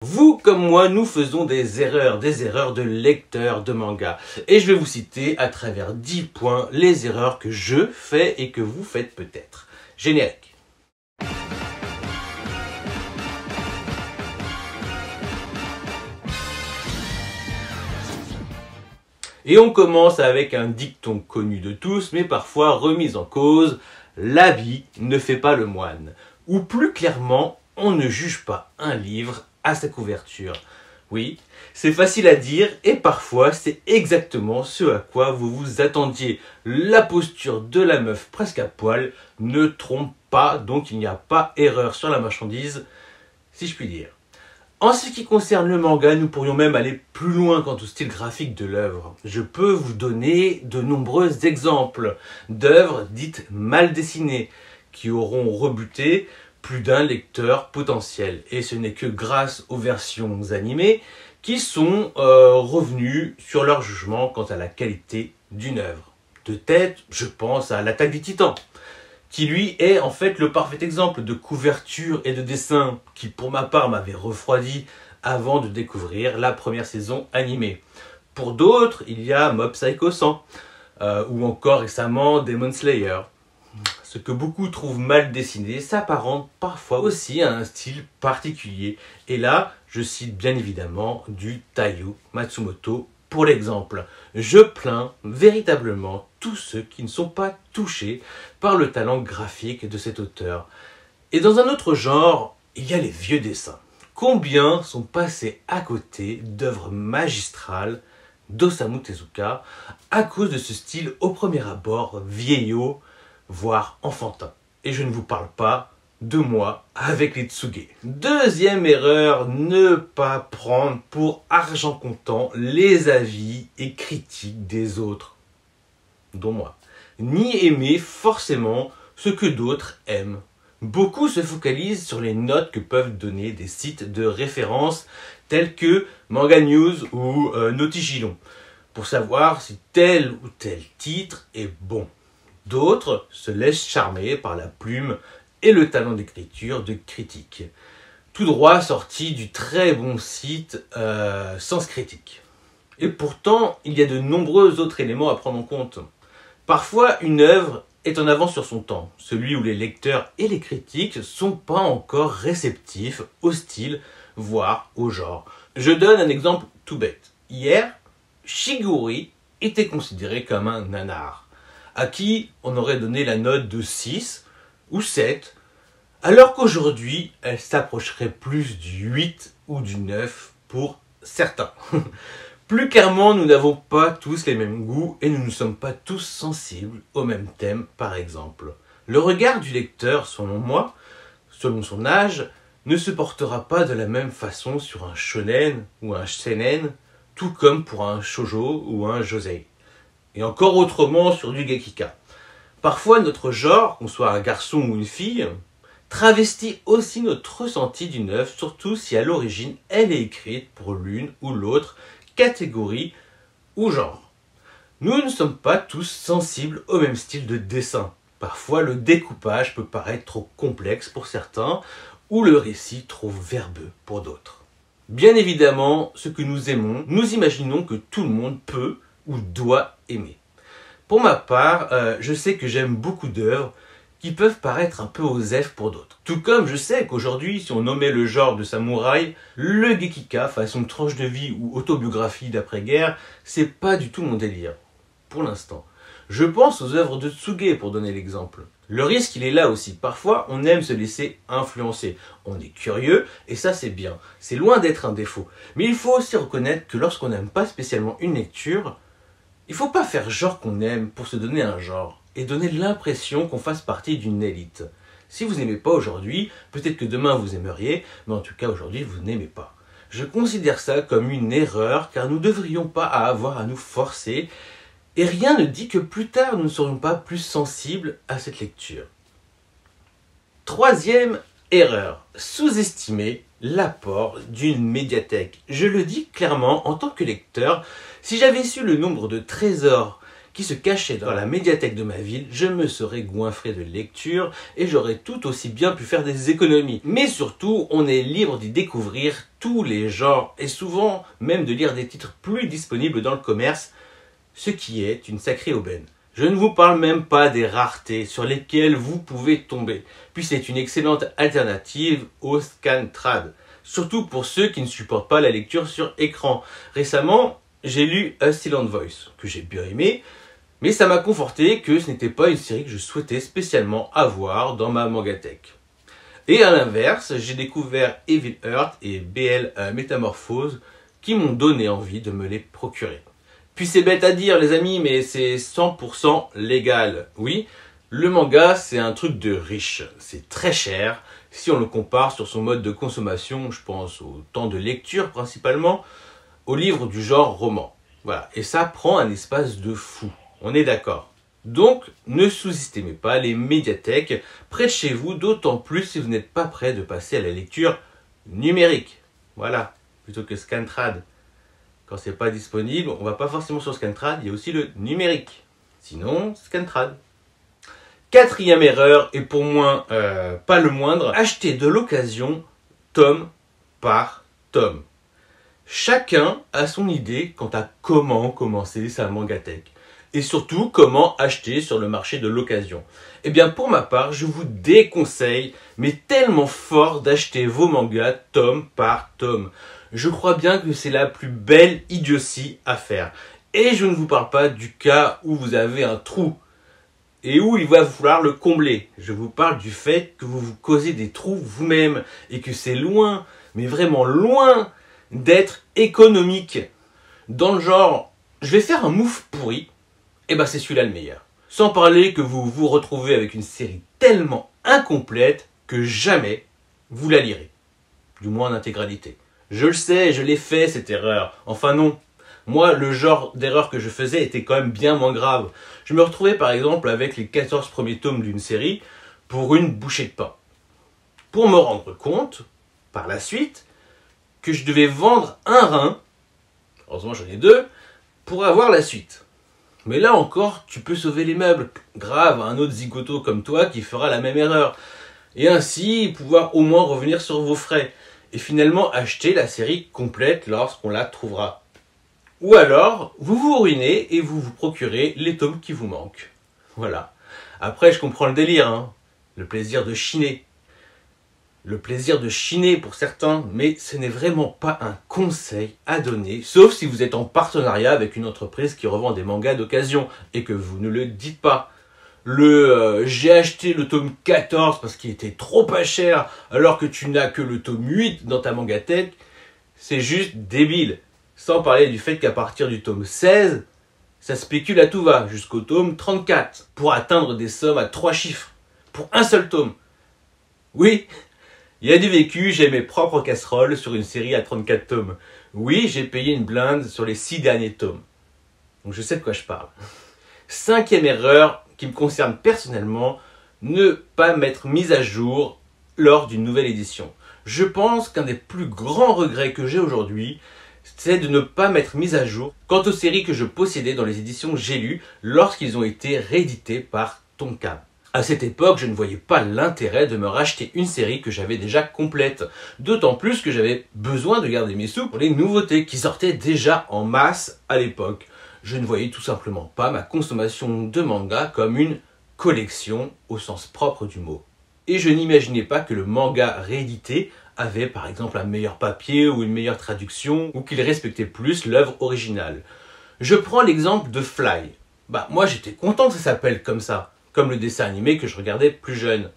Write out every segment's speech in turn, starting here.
Vous comme moi, nous faisons des erreurs de lecteurs de manga. Et je vais vous citer à travers 10 points les erreurs que je fais et que vous faites peut-être. Générique. Et on commence avec un dicton connu de tous, mais parfois remis en cause. L'habit ne fait pas le moine. Ou plus clairement, on ne juge pas un livre à sa couverture. Oui, c'est facile à dire et parfois c'est exactement ce à quoi vous vous attendiez. La posture de la meuf presque à poil ne trompe pas, donc il n'y a pas erreur sur la marchandise, si je puis dire. En ce qui concerne le manga, nous pourrions même aller plus loin quant au style graphique de l'œuvre. Je peux vous donner de nombreux exemples d'œuvres dites mal dessinées qui auront rebuté plus d'un lecteur potentiel. Et ce n'est que grâce aux versions animées qui sont revenues sur leur jugement quant à la qualité d'une œuvre. De tête, je pense à l'Attaque des Titans, qui lui est en fait le parfait exemple de couverture et de dessin qui pour ma part m'avait refroidi avant de découvrir la première saison animée. Pour d'autres, il y a Mob Psycho 100 ou encore récemment Demon Slayer. Ce que beaucoup trouvent mal dessiné s'apparente parfois aussi à un style particulier. Et là, je cite bien évidemment du Taiyo Matsumoto pour l'exemple. Je plains véritablement tous ceux qui ne sont pas touchés par le talent graphique de cet auteur. Et dans un autre genre, il y a les vieux dessins. Combien sont passés à côté d'œuvres magistrales d'Osamu Tezuka à cause de ce style au premier abord vieillot, voire enfantin. Et je ne vous parle pas de moi avec les Tsuge. Deuxième erreur, ne pas prendre pour argent comptant les avis et critiques des autres, dont moi. Ni aimer forcément ce que d'autres aiment. Beaucoup se focalisent sur les notes que peuvent donner des sites de référence tels que Manga News ou Notigilon pour savoir si tel ou tel titre est bon. D'autres se laissent charmer par la plume et le talent d'écriture de critiques. Tout droit sorti du très bon site Sens Critique. Et pourtant, il y a de nombreux autres éléments à prendre en compte. Parfois, une œuvre est en avance sur son temps, celui où les lecteurs et les critiques ne sont pas encore réceptifs au style, voire au genre. Je donne un exemple tout bête. Hier, Shiguri était considéré comme un nanar, à qui on aurait donné la note de 6 ou 7, alors qu'aujourd'hui, elle s'approcherait plus du 8 ou du 9 pour certains. Plus clairement, nous n'avons pas tous les mêmes goûts et nous ne sommes pas tous sensibles au même thème, par exemple. Le regard du lecteur, selon moi, selon son âge, ne se portera pas de la même façon sur un shonen ou un seinen, tout comme pour un shoujo ou un josei. Et encore autrement sur du gekika. Parfois, notre genre, qu'on soit un garçon ou une fille, travestit aussi notre ressenti d'une œuvre, surtout si à l'origine elle est écrite pour l'une ou l'autre catégorie ou genre. Nous ne sommes pas tous sensibles au même style de dessin. Parfois, le découpage peut paraître trop complexe pour certains ou le récit trop verbeux pour d'autres. Bien évidemment, ce que nous aimons, nous imaginons que tout le monde peut ou doit aimer. Pour ma part, je sais que j'aime beaucoup d'œuvres qui peuvent paraître un peu osef pour d'autres. Tout comme je sais qu'aujourd'hui, si on nommait le genre de samouraï, le gekika, façon tranche de vie ou autobiographie d'après-guerre, c'est pas du tout mon délire, pour l'instant. Je pense aux œuvres de Tsuge pour donner l'exemple. Le risque, il est là aussi. Parfois, on aime se laisser influencer. On est curieux, et ça c'est bien. C'est loin d'être un défaut. Mais il faut aussi reconnaître que lorsqu'on n'aime pas spécialement une lecture, il faut pas faire genre qu'on aime pour se donner un genre et donner l'impression qu'on fasse partie d'une élite. Si vous n'aimez pas aujourd'hui, peut-être que demain vous aimeriez, mais en tout cas aujourd'hui vous n'aimez pas. Je considère ça comme une erreur car nous ne devrions pas avoir à nous forcer et rien ne dit que plus tard nous ne serions pas plus sensibles à cette lecture. Troisième erreur, sous-estimer l'apport d'une médiathèque. Je le dis clairement en tant que lecteur, si j'avais su le nombre de trésors qui se cachait dans la médiathèque de ma ville, je me serais goinfré de lecture et j'aurais tout aussi bien pu faire des économies. Mais surtout, on est libre d'y découvrir tous les genres et souvent même de lire des titres plus disponibles dans le commerce, ce qui est une sacrée aubaine. Je ne vous parle même pas des raretés sur lesquelles vous pouvez tomber, puis c'est une excellente alternative au Scantrad, surtout pour ceux qui ne supportent pas la lecture sur écran. Récemment, j'ai lu A Silent Voice, que j'ai bien aimé, mais ça m'a conforté que ce n'était pas une série que je souhaitais spécialement avoir dans ma mangathèque. Et à l'inverse, j'ai découvert Evil Earth et BL Métamorphose qui m'ont donné envie de me les procurer. Puis c'est bête à dire les amis, mais c'est 100% légal. Oui, le manga c'est un truc de riche, c'est très cher. Si on le compare sur son mode de consommation, je pense au temps de lecture principalement, aux livres du genre roman. Voilà, et ça prend un espace de fou, on est d'accord. Donc, ne sous-estimez pas les médiathèques près de chez vous, d'autant plus si vous n'êtes pas prêt de passer à la lecture numérique. Voilà, plutôt que Scantrad. Quand c'est pas disponible, on va pas forcément sur Scantrad, il y a aussi le numérique. Sinon, Scantrad. Quatrième erreur, et pour moi pas le moindre, acheter de l'occasion tome par tome. Chacun a son idée quant à comment commencer sa mangathèque. Et surtout, comment acheter sur le marché de l'occasion. Eh bien, pour ma part, je vous déconseille, mais tellement fort, d'acheter vos mangas tome par tome. Je crois bien que c'est la plus belle idiotie à faire. Et je ne vous parle pas du cas où vous avez un trou et où il va falloir le combler. Je vous parle du fait que vous vous causez des trous vous-même et que c'est loin, mais vraiment loin, d'être économique. Dans le genre, je vais faire un move pourri, et ben c'est celui-là le meilleur. Sans parler que vous vous retrouvez avec une série tellement incomplète que jamais vous la lirez. Du moins en intégralité. Je le sais, je l'ai fait cette erreur. Enfin non. Moi, le genre d'erreur que je faisais était quand même bien moins grave. Je me retrouvais par exemple avec les 14 premiers tomes d'une série pour une bouchée de pain. Pour me rendre compte, par la suite, que je devais vendre un rein, heureusement j'en ai deux, pour avoir la suite. Mais là encore, tu peux sauver les meubles. Grave, un autre zigoto comme toi qui fera la même erreur. Et ainsi pouvoir au moins revenir sur vos frais. Et finalement acheter la série complète lorsqu'on la trouvera. Ou alors, vous vous ruinez et vous vous procurez les tomes qui vous manquent. Voilà. Après, je comprends le délire, hein. Le plaisir de chiner. Le plaisir de chiner pour certains, mais ce n'est vraiment pas un conseil à donner, sauf si vous êtes en partenariat avec une entreprise qui revend des mangas d'occasion et que vous ne le dites pas. J'ai acheté le tome 14 parce qu'il était trop pas cher alors que tu n'as que le tome 8 dans ta mangathèque, c'est juste débile. Sans parler du fait qu'à partir du tome 16, ça spécule à tout va jusqu'au tome 34 pour atteindre des sommes à 3 chiffres pour un seul tome. Oui, il y a du vécu, j'ai mes propres casseroles sur une série à 34 tomes. Oui, j'ai payé une blinde sur les 6 derniers tomes. Donc je sais de quoi je parle. Cinquième erreur qui me concerne personnellement, ne pas m'être mise à jour lors d'une nouvelle édition. Je pense qu'un des plus grands regrets que j'ai aujourd'hui, c'est de ne pas m'être mise à jour quant aux séries que je possédais dans les éditions J'ai lu lorsqu'ils ont été réédités par Tonkam. À cette époque, je ne voyais pas l'intérêt de me racheter une série que j'avais déjà complète. D'autant plus que j'avais besoin de garder mes sous pour les nouveautés qui sortaient déjà en masse à l'époque. Je ne voyais tout simplement pas ma consommation de manga comme une collection au sens propre du mot. Et je n'imaginais pas que le manga réédité avait par exemple un meilleur papier ou une meilleure traduction ou qu'il respectait plus l'œuvre originale. Je prends l'exemple de Fly. Moi j'étais content que ça s'appelle comme ça, comme le dessin animé que je regardais plus jeune.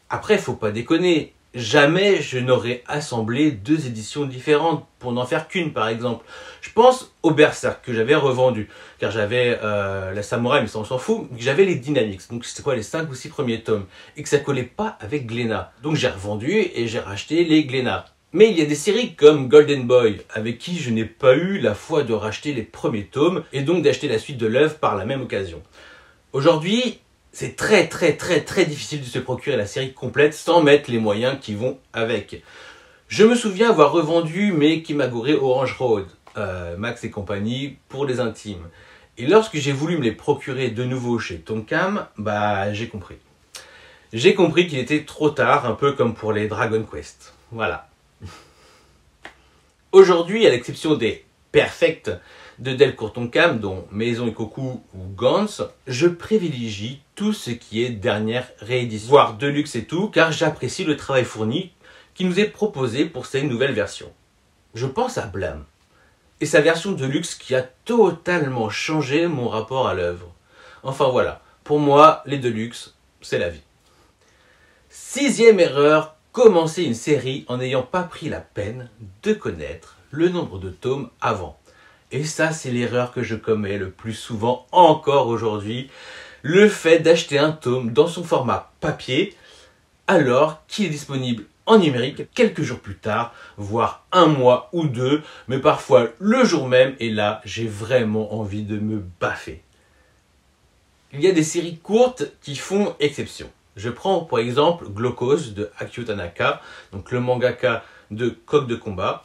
Après, faut pas déconner. Jamais je n'aurais assemblé deux éditions différentes pour n'en faire qu'une par exemple. Je pense au Berserk que j'avais revendu, car j'avais la Samouraï, mais ça on s'en fout, j'avais les Dynamics, donc c'était quoi les 5 ou 6 premiers tomes, et que ça collait pas avec Glénat. Donc j'ai revendu et j'ai racheté les Glénat. Mais il y a des séries comme Golden Boy, avec qui je n'ai pas eu la foi de racheter les premiers tomes, et donc d'acheter la suite de l'œuvre par la même occasion. Aujourd'hui, c'est très difficile de se procurer la série complète sans mettre les moyens qui vont avec. Je me souviens avoir revendu mes Kimagure Orange Road, Max et compagnie, pour les intimes. Et lorsque j'ai voulu me les procurer de nouveau chez Tonkam, j'ai compris. J'ai compris qu'il était trop tard, un peu comme pour les Dragon Quest. Voilà. Aujourd'hui, à l'exception des Perfect de Delcourt Tonkam, dont Maison Ikoku ou Gantz, je privilégie tout ce qui est dernière réédition, voire Deluxe et tout, car j'apprécie le travail fourni qui nous est proposé pour ces nouvelles versions. Je pense à Blam et sa version Deluxe qui a totalement changé mon rapport à l'œuvre. Enfin voilà, pour moi, les Deluxe, c'est la vie. 6e erreur, commencer une série en n'ayant pas pris la peine de connaître le nombre de tomes avant. Et ça, c'est l'erreur que je commets le plus souvent encore aujourd'hui. Le fait d'acheter un tome dans son format papier alors qu'il est disponible en numérique quelques jours plus tard, voire un mois ou deux, mais parfois le jour même, et là, j'ai vraiment envie de me baffer. Il y a des séries courtes qui font exception. Je prends pour exemple Glocos de Akio Tanaka, donc le mangaka de Coq de combat.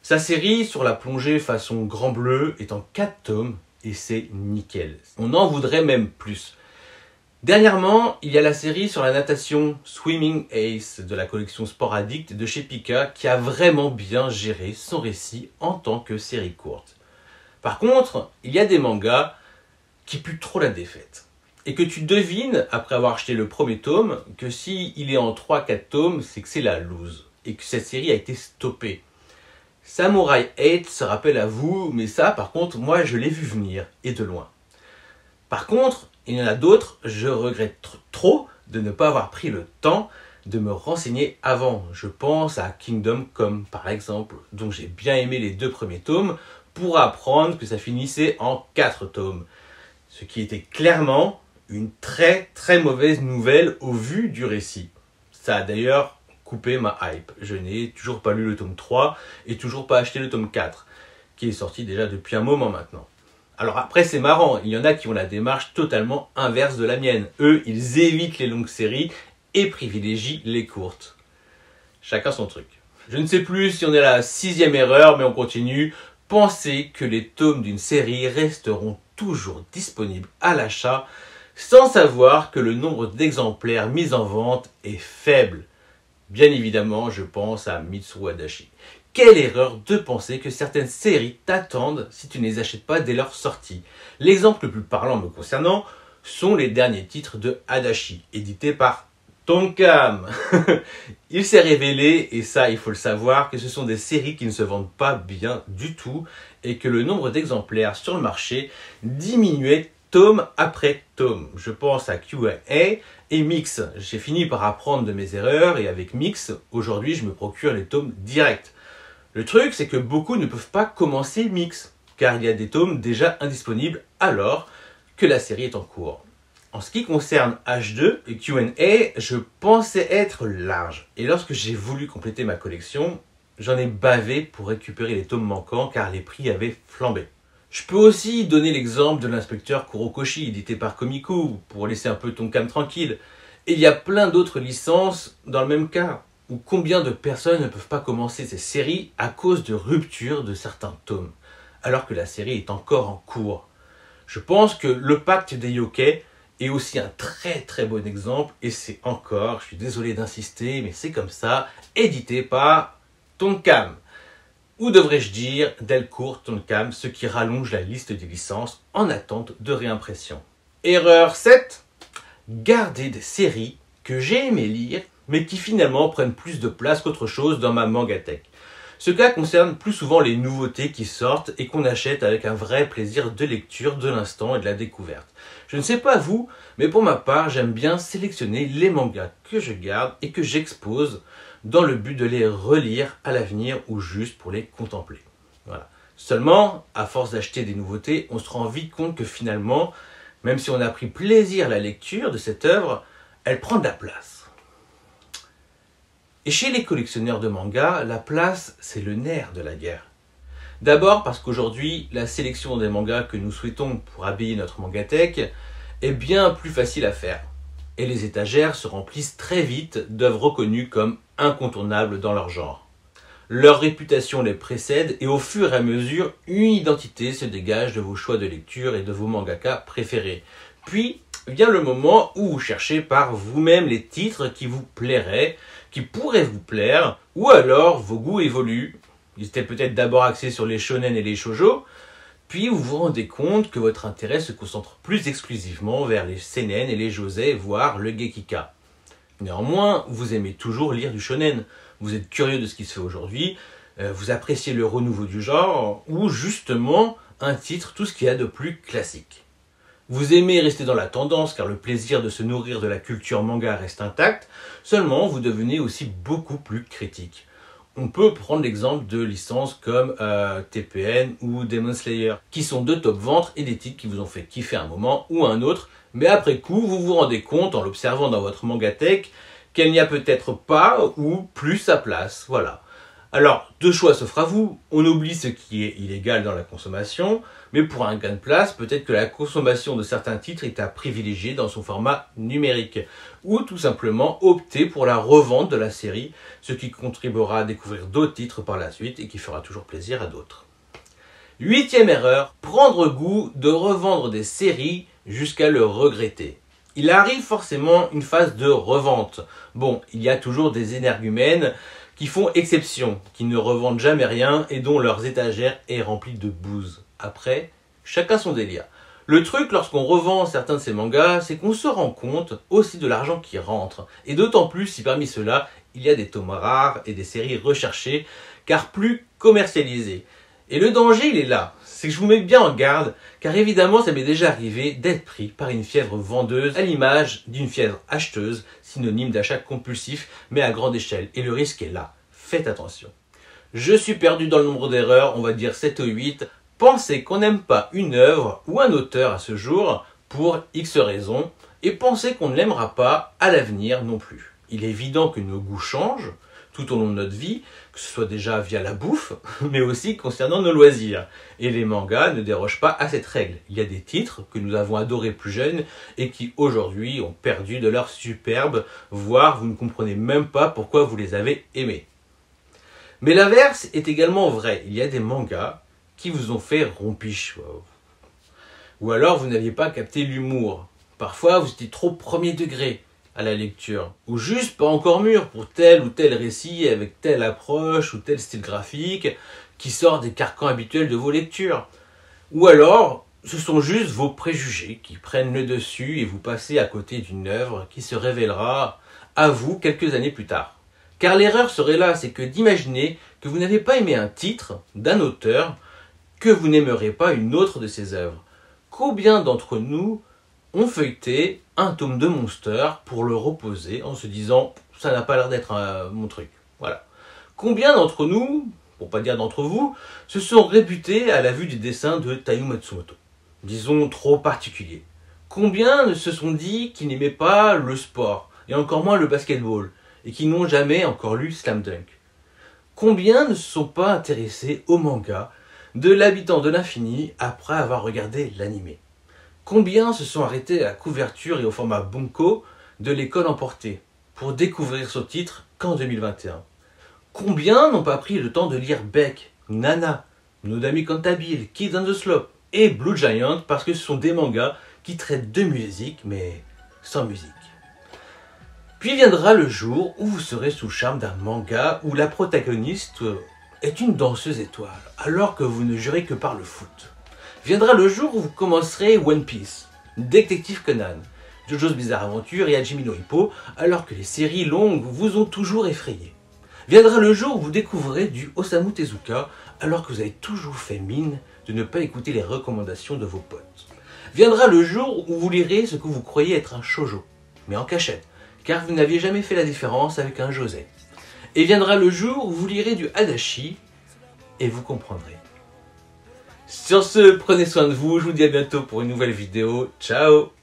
Sa série sur la plongée façon Grand Bleu est en 4 tomes et c'est nickel. On en voudrait même plus. Dernièrement, il y a la série sur la natation Swimming Ace de la collection Sport Addict de chez Pika qui a vraiment bien géré son récit en tant que série courte. Par contre, il y a des mangas qui puent trop la défaite. Et que tu devines, après avoir acheté le premier tome, que s'il est en 3-4 tomes, c'est que c'est la loose. Et que cette série a été stoppée. Samurai 8 se rappelle à vous, mais ça, par contre, moi, je l'ai vu venir, et de loin. Par contre, il y en a d'autres, je regrette trop de ne pas avoir pris le temps de me renseigner avant. Je pense à Kingdom Come, par exemple, dont j'ai bien aimé les 2 premiers tomes, pour apprendre que ça finissait en 4 tomes. Ce qui était clairement une très très mauvaise nouvelle au vu du récit. Ça a d'ailleurs coupé ma hype. Je n'ai toujours pas lu le tome 3 et toujours pas acheté le tome 4, qui est sorti déjà depuis un moment maintenant. Alors après c'est marrant, il y en a qui ont la démarche totalement inverse de la mienne. Eux, ils évitent les longues séries et privilégient les courtes. Chacun son truc. Je ne sais plus si on est à la 6e erreur, mais on continue. Pensez que les tomes d'une série resteront toujours disponibles à l'achat sans savoir que le nombre d'exemplaires mis en vente est faible. Bien évidemment, je pense à Mitsuru Adachi. Quelle erreur de penser que certaines séries t'attendent si tu ne les achètes pas dès leur sortie. L'exemple le plus parlant me concernant sont les derniers titres de Adachi, édités par Tonkam. Il s'est révélé, et ça il faut le savoir, que ce sont des séries qui ne se vendent pas bien du tout et que le nombre d'exemplaires sur le marché diminuait tome après tome. Je pense à Q&A et Mix. J'ai fini par apprendre de mes erreurs et avec Mix, aujourd'hui je me procure les tomes directs. Le truc, c'est que beaucoup ne peuvent pas commencer Mix, car il y a des tomes déjà indisponibles alors que la série est en cours. En ce qui concerne H2 et Q&A, je pensais être large. Et lorsque j'ai voulu compléter ma collection, j'en ai bavé pour récupérer les tomes manquants car les prix avaient flambé. Je peux aussi donner l'exemple de l'inspecteur Kurokoshi, édité par Komiku, pour laisser un peu Tonkam tranquille. Et il y a plein d'autres licences dans le même cas, où combien de personnes ne peuvent pas commencer ces séries à cause de rupture de certains tomes, alors que la série est encore en cours. Je pense que le pacte des yokai est aussi un très très bon exemple, et c'est encore, je suis désolé d'insister, mais c'est comme ça, édité par Tonkam. Ou devrais-je dire Delcourt Tonkam, ce qui rallonge la liste des licences en attente de réimpression. Erreur 7. Garder des séries que j'ai aimé lire, mais qui finalement prennent plus de place qu'autre chose dans ma mangathèque. Ce cas concerne plus souvent les nouveautés qui sortent et qu'on achète avec un vrai plaisir de lecture de l'instant et de la découverte. Je ne sais pas vous, mais pour ma part, j'aime bien sélectionner les mangas que je garde et que j'expose dans le but de les relire à l'avenir ou juste pour les contempler. Voilà. Seulement, à force d'acheter des nouveautés, on se rend vite compte que finalement, même si on a pris plaisir à la lecture de cette œuvre, elle prend de la place. Et chez les collectionneurs de mangas, la place, c'est le nerf de la guerre. D'abord parce qu'aujourd'hui, la sélection des mangas que nous souhaitons pour habiller notre mangathèque est bien plus facile à faire. Et les étagères se remplissent très vite d'œuvres reconnues comme incontournables dans leur genre. Leur réputation les précède et au fur et à mesure, une identité se dégage de vos choix de lecture et de vos mangaka préférés. Puis vient le moment où vous cherchez par vous-même les titres qui vous plairaient, qui pourraient vous plaire, ou alors vos goûts évoluent. Ils étaient peut-être d'abord axés sur les shonen et les shoujo, puis vous vous rendez compte que votre intérêt se concentre plus exclusivement vers les seinen et les josei, voire le gekika. Néanmoins, vous aimez toujours lire du shonen, vous êtes curieux de ce qui se fait aujourd'hui, vous appréciez le renouveau du genre, ou justement un titre, tout ce qu'il y a de plus classique. Vous aimez rester dans la tendance car le plaisir de se nourrir de la culture manga reste intact, seulement vous devenez aussi beaucoup plus critique. On peut prendre l'exemple de licences comme TPN ou Demon Slayer, qui sont deux top ventes et des titres qui vous ont fait kiffer un moment ou un autre, mais après coup, vous vous rendez compte en l'observant dans votre mangatech qu'elle n'y a peut-être pas ou plus sa place, voilà. Alors, deux choix s'offrent à vous, on oublie ce qui est illégal dans la consommation, mais pour un gain de place, peut-être que la consommation de certains titres est à privilégier dans son format numérique, ou tout simplement opter pour la revente de la série, ce qui contribuera à découvrir d'autres titres par la suite et qui fera toujours plaisir à d'autres. 8e erreur, prendre goût de revendre des séries jusqu'à le regretter. Il arrive forcément une phase de revente. Bon, il y a toujours des énergumènes qui font exception, qui ne revendent jamais rien et dont leurs étagères est remplie de bouse. Après, chacun son délire. Le truc lorsqu'on revend certains de ces mangas, c'est qu'on se rend compte aussi de l'argent qui rentre. Et d'autant plus si parmi ceux-là, il y a des tomes rares et des séries recherchées, car plus commercialisées. Et le danger, il est là. C'est que je vous mets bien en garde, car évidemment, ça m'est déjà arrivé d'être pris par une fièvre vendeuse à l'image d'une fièvre acheteuse, synonyme d'achat compulsif, mais à grande échelle. Et le risque est là. Faites attention. Je suis perdu dans le nombre d'erreurs, on va dire 7 ou 8. Pensez qu'on n'aime pas une œuvre ou un auteur à ce jour pour X raisons, et pensez qu'on ne l'aimera pas à l'avenir non plus. Il est évident que nos goûts changent tout au long de notre vie, que ce soit déjà via la bouffe, mais aussi concernant nos loisirs. Et les mangas ne dérogent pas à cette règle. Il y a des titres que nous avons adorés plus jeunes et qui aujourd'hui ont perdu de leur superbe, voire vous ne comprenez même pas pourquoi vous les avez aimés. Mais l'inverse est également vrai. Il y a des mangas qui vous ont fait rompiche. Ou alors vous n'aviez pas capté l'humour. Parfois vous étiez trop premier degré à la lecture, ou juste pas encore mûr pour tel ou tel récit avec telle approche ou tel style graphique qui sort des carcans habituels de vos lectures. Ou alors, ce sont juste vos préjugés qui prennent le dessus et vous passez à côté d'une œuvre qui se révélera à vous quelques années plus tard. Car l'erreur serait là, c'est que d'imaginer que vous n'avez pas aimé un titre d'un auteur, que vous n'aimerez pas une autre de ses œuvres. Combien d'entre nous ont feuilleté un tome de Monster pour le reposer en se disant « ça n'a pas l'air d'être mon truc ». Voilà. Combien d'entre nous, pour pas dire d'entre vous, se sont réputés à la vue du dessin de Taiyo Matsumoto, disons trop particulier. Combien se sont dit qu'ils n'aimaient pas le sport, et encore moins le basketball, et qui n'ont jamais encore lu Slam Dunk. Combien ne se sont pas intéressés au manga de l'habitant de l'infini après avoir regardé l'animé. Combien se sont arrêtés à la couverture et au format Bunko de l'école emportée pour découvrir ce titre qu'en 2021. Combien n'ont pas pris le temps de lire Beck, Nana, Nodami Cantabile, Kids on the Slope et Blue Giant parce que ce sont des mangas qui traitent de musique mais sans musique. Puis viendra le jour où vous serez sous le charme d'un manga où la protagoniste est une danseuse étoile alors que vous ne jurez que par le foot. Viendra le jour où vous commencerez One Piece, Détective Conan, JoJo's Bizarre Adventure et Hajime no Ippo, alors que les séries longues vous ont toujours effrayé. Viendra le jour où vous découvrirez du Osamu Tezuka, alors que vous avez toujours fait mine de ne pas écouter les recommandations de vos potes. Viendra le jour où vous lirez ce que vous croyez être un shoujo, mais en cachette, car vous n'aviez jamais fait la différence avec un josei. Et viendra le jour où vous lirez du Adachi, et vous comprendrez. Sur ce, prenez soin de vous, je vous dis à bientôt pour une nouvelle vidéo. Ciao!